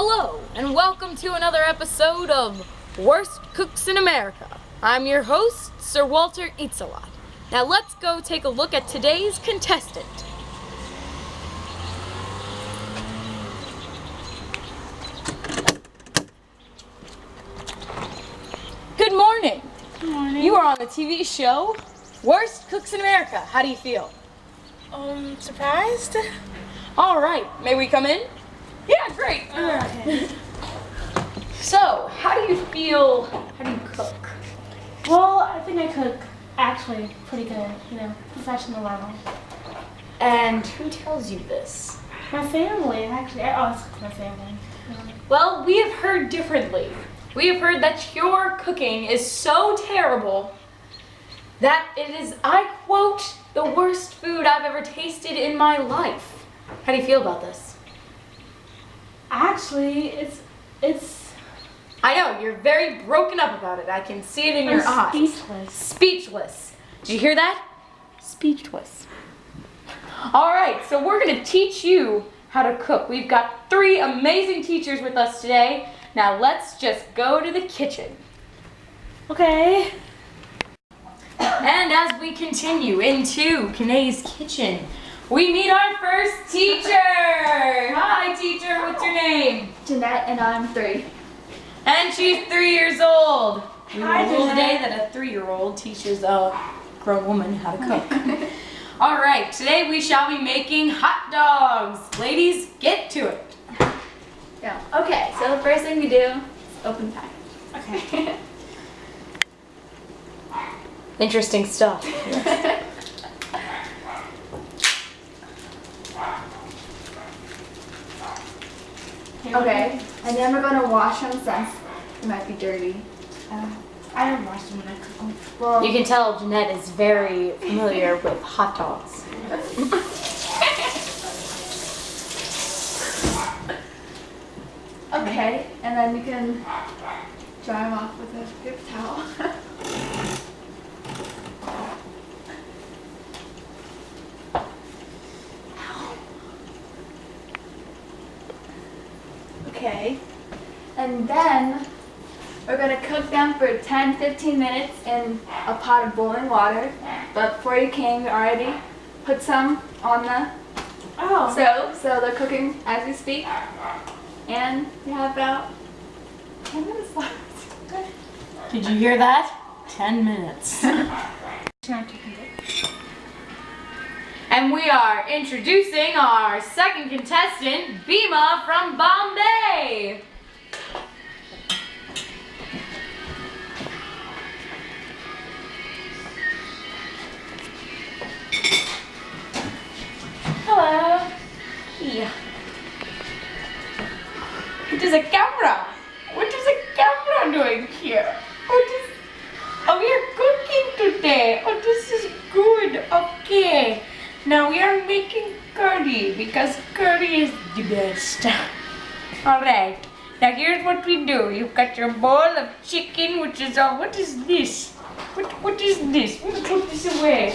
Hello, and welcome to another episode of Worst Cooks in America. I'm your host, Sir Walter Eats-A-Lot. Now let's go take a look at today's contestant. Good morning. Good morning. You are on the TV show, Worst Cooks in America. How do you feel? Surprised? All right, may we come in? Yeah, great. Okay. So, how do you feel? How do you cook? Well, I think I cook actually pretty good, professional level. And who tells you this? My family, actually, I always cook for my family. Well, we have heard differently. We have heard that your cooking is so terrible that it is, I quote, the worst food I've ever tasted in my life. How do you feel about this? Actually, it's. I know, you're very broken up about it. I can see it in your eyes. Speechless. Speechless. Did you hear that? Speechless. All right, so we're going to teach you how to cook. We've got 3 amazing teachers with us today. Now let's just go to the kitchen. Okay. And as we continue into Kanae's kitchen, we meet our first teacher. Hi, teacher. What's your name? Jeanette, and I'm 3. And she's 3 years old. We Hi, will rule today Jeanette. that a 3-year-old teaches a grown woman how to cook. All right, today we shall be making hot dogs. Ladies, get to it. Yeah. Okay, so the first thing we do is open the package. Okay. Interesting stuff. Okay, and then we're gonna wash them since it might be dirty. I don't wash them when I cook them. Well, You can tell Jeanette is very familiar with hot dogs. okay, and then you can dry them off with a paper towel. Okay, and then we're gonna cook them for 10-15 minutes in a pot of boiling water. But before you came, we already put some on the Oh. stove, so they're cooking as we speak. And we have about 10 minutes left. Did you hear that? 10 minutes. And we are introducing our second contestant, Bhima from Bombay. Hello. Yeah. It is a camera. What is a camera doing here? Oh, we are cooking today. Oh, this is good. Okay. Now we are making curry because curry is the best. Alright. Now here's what we do. You cut your bowl of chicken, which is what is this? What is this? We'll put this away.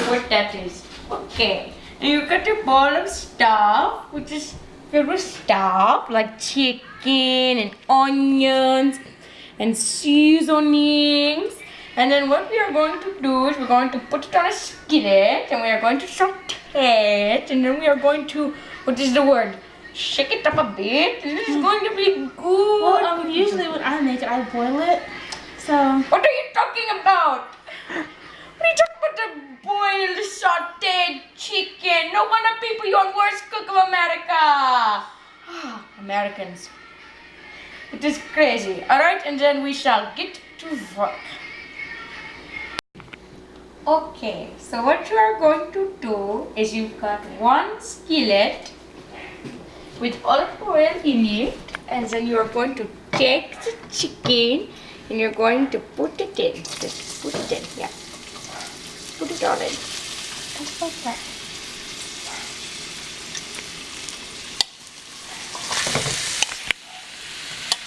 What that is. Okay. And you cut your bowl of stuff, which is filled with stuff like chicken and onions and seasonings. And then what we are going to do is we're going to put it on a skillet and we are going to saute it. And then we are going to, what is the word? Shake it up a bit. And this is going to be good. Well, usually when I make it, I boil it. So. What are you talking about? What are you talking about? The boiled, sauteed chicken. No wonder people, you're worst cook of America. Americans. It is crazy. Alright, and then we shall get to work. Okay, so what you are going to do is you've got one skillet with olive oil in it, and then you are going to take the chicken and you're going to put it in. Just put it in, yeah. Put it on in. Just like that.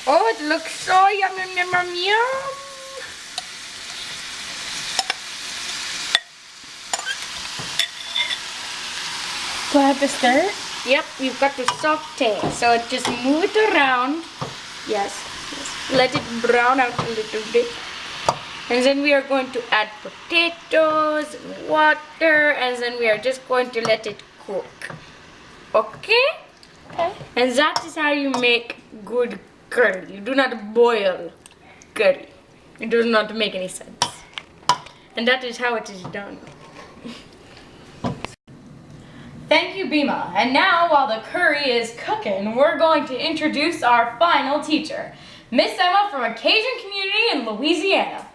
Oh, it looks so yum, yum, yum, yum, yum. Do I have to stir it? Yep, we've got to saute. So just move it around. Yes. Let it brown out a little bit. And then we are going to add potatoes, water, and then we are just going to let it cook. Okay? Okay. And that is how you make good curry. You do not boil curry. It does not make any sense. And that is how it is done. Thank you, Bima. And now, while the curry is cooking, we're going to introduce our final teacher, Miss Emma from a Cajun community in Louisiana.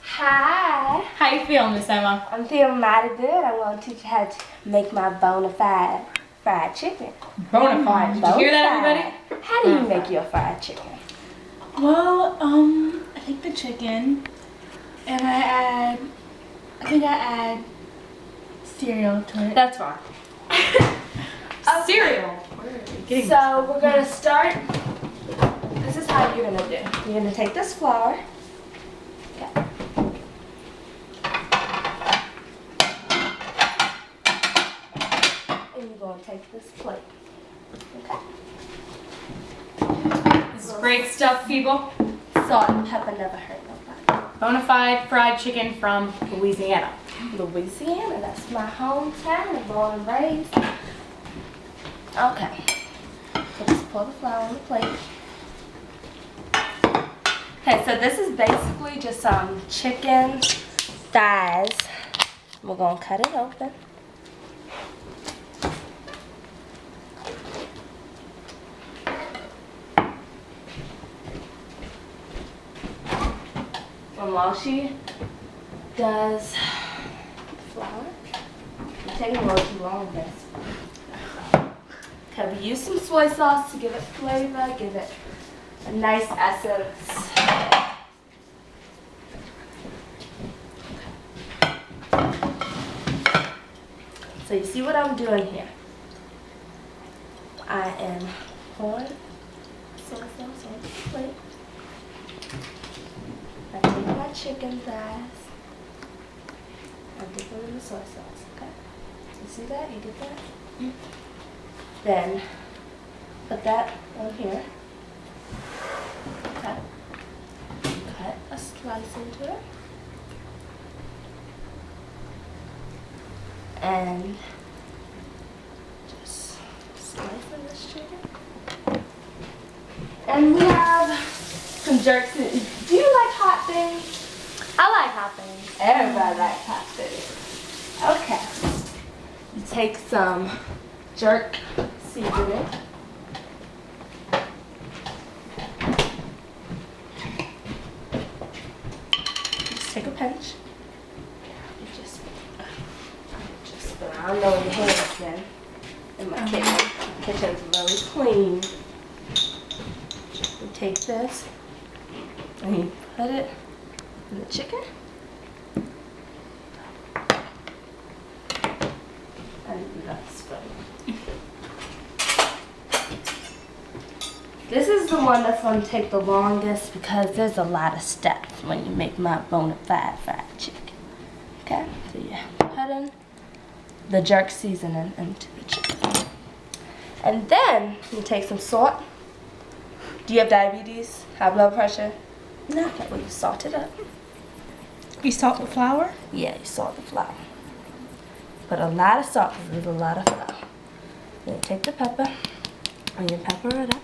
Hi, How you feeling, Miss Emma? I'm feeling mighty good. I'm going to teach you how to make my bona fide fried chicken. Bona fide. Did you hear that, everybody? How do you make your fried chicken? Well, I take the chicken and I think I add cereal to it. That's fine. Cereal. So we're going to start. This is how you're going to do. You're going to take this flour. Okay. And you're going to take this plate. Okay. This is great stuff, people. Salt and pepper never hurt nobody. Bona fide fried chicken from Louisiana. Louisiana, that's my hometown, born and raised. Okay. So just pour the flour on the plate. Okay, so this is basically just some chicken thighs. We're gonna cut it open. And while she does the flour, it's taking a little too long with this. Okay, we use some soy sauce to give it flavor, give it a nice essence. So you see what I'm doing here? I am pouring soy sauce on the plate. I take my chicken thighs. I dip them in the soy sauce, okay? You see that? You get that? Then put that on here. Okay. Cut a slice into it. And just slice in this chicken. And we have some jerks. Do you like hot things? I like hot things. Everybody likes hot things. Okay. You take some jerk seasoning. Just take a pinch. You just I don't know where your hands been in my kitchen. The kitchen's really clean. You take this and you put it in the chicken. And that's good. This is the one that's going to take the longest because there's a lot of steps when you make my bona fide fried chicken. Okay, so you put in the jerk seasoning into the chicken. And then you take some salt. Do you have diabetes? High blood pressure? No. Okay, well you salt it up. You salt the flour? Yeah, you salt the flour. Put a lot of salt because there's a lot of flour. Then you take the pepper and you pepper it up.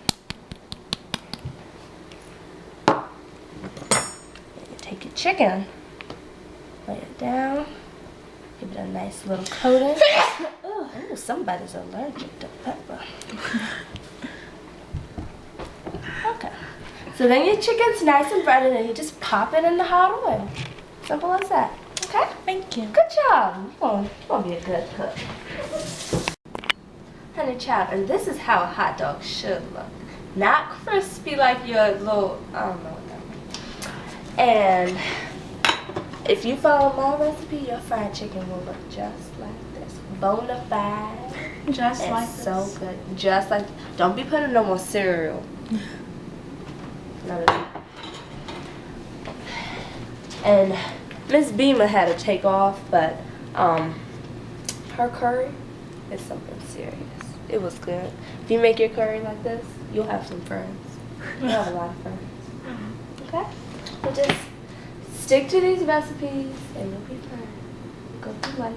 Then you take your chicken, lay it down, give it a nice little coating. Ooh, somebody's allergic to pepper. Okay. So then your chicken's nice and breaded and you just pop it in the hot oil. Simple as that. Okay? Thank you. Good job. You're gonna be a good cook. Honey child, and this is how a hot dog should look. Not crispy like your little, I don't know what that means. And if you follow my recipe, your fried chicken will look just like this. Bona fide. Just and like so this. good. Just like, don't be putting no more cereal. None of that. And Miss Beamer had to take off, but her curry It's something serious. It was good. If you make your curry like this, you'll have some friends. You'll have a lot of friends. Okay? So just stick to these recipes and you'll be fine. Go through life.